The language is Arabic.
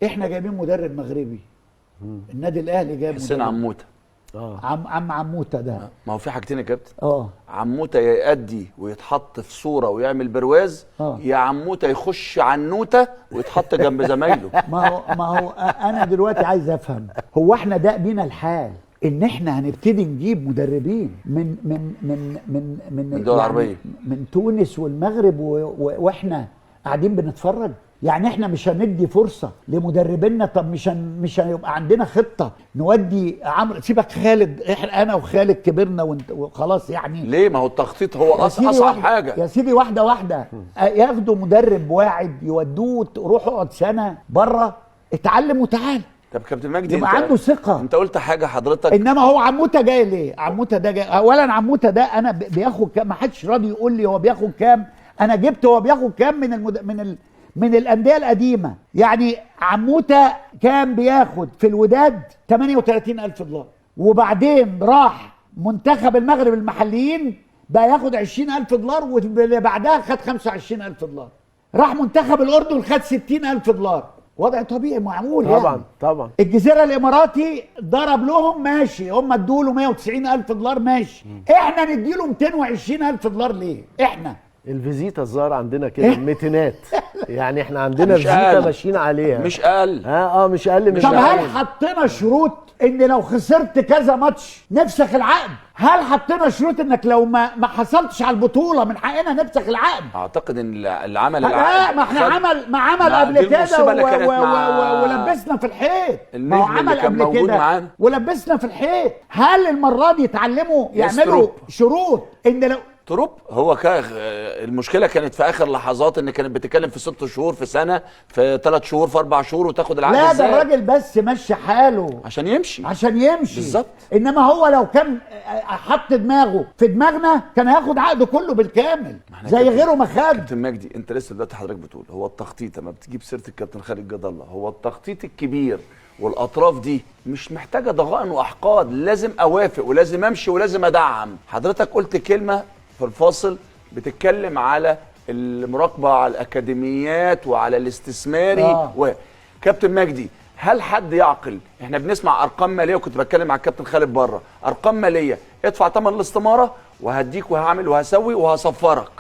احنا جايبين مدرب مغربي. النادي الاهلي جايب حسين عموته. عموته ده. ما هو في حاجتين يا كابتن. عموته يا يأدي ويتحط في صوره ويعمل برواز، يا عموته يخش عنوته ويتحط جنب زمايله. ما هو انا دلوقتي عايز افهم، هو احنا ده بينا الحال ان احنا هنبتدي نجيب مدربين من الدول العربيه، من تونس والمغرب واحنا قاعدين بنتفرج؟ يعني احنا مش هندي فرصه لمدربينا؟ طب مش هيبقى عندنا خطه نودي عمرو؟ سيبك خالد، احنا انا وخالد كبرنا وخلاص يعني. ليه؟ ما هو التخطيط هو اصعب حاجه يا سيدي. واحده واحده ياخدوا مدرب واعد يودوه، روح اقعد سنه بره اتعلم وتعالى. طب كابتن مجدي يبقى عنده ثقه. انت قلت حاجه حضرتك، انما هو عموته جاي ليه؟ عموته ده جاي اولا، عموته ده انا بياخد كام؟ ما حدش راضي يقول لي هو بياخد كام. انا جبت هو بياخد كام من الانديه القديمه. يعني عموته كان بياخد في الوداد 38,000 دولار، وبعدين راح منتخب المغرب المحليين بقى ياخد 20,000 دولار، واللي بعدها خد 25,000 دولار. راح منتخب الاردن خد 60,000 دولار. وضع طبيعي معمول طبعا يعني. طبعا. الجزيره الاماراتي ضرب لهم ماشي، هم ادوا له 190,000 دولار ماشي. احنا ندي له 220,000 دولار ليه؟ احنا الفيزيتا الظاهر عندنا كده ميتينات. يعني احنا عندنا فيزيتا ماشيين عليها، مش اقل. مش اقل من. طب هل حطينا شروط ان لو خسرت كذا ماتش نفسخ العقد؟ هل حطينا شروط انك لو ما حصلتش على البطوله من حقنا نفسخ العقد؟ اعتقد ان اللي عمل العقد ما احنا عمل قبل كده ولبسنا في الحيط. ما هو عمل قبل كده ولبسنا في الحيط. هل المره دي يتعلموا يعملوا شروط ان لو تروب؟ هو المشكله كانت في اخر لحظات، ان كانت بتتكلم في 6 شهور، في سنه، في 3 شهور، في 4 شهور، وتاخد العقد. لا ده الراجل بس مشي حاله عشان يمشي بالظبط. انما هو لو كان حط دماغه في دماغنا كان هياخد عقده كله بالكامل زي غيره ما خد. كابتن مجدي، انت لسه دلوقتي حضرتك بتقول هو التخطيط، لما بتجيب سيره الكابتن خالد جد الله، هو التخطيط الكبير والاطراف دي مش محتاجه ضغائن واحقاد. لازم اوافق ولازم امشي ولازم ادعم. حضرتك قلت كلمه في الفاصل بتتكلم على المراقبه على الاكاديميات وعلى الاستثماري كابتن مجدي، هل حد يعقل؟ احنا بنسمع ارقام ماليه، وكنت بتكلم مع الكابتن خالد بره، ارقام ماليه، ادفع ثمن الاستماره وهديك وهعمل وهسوي وهصفرك.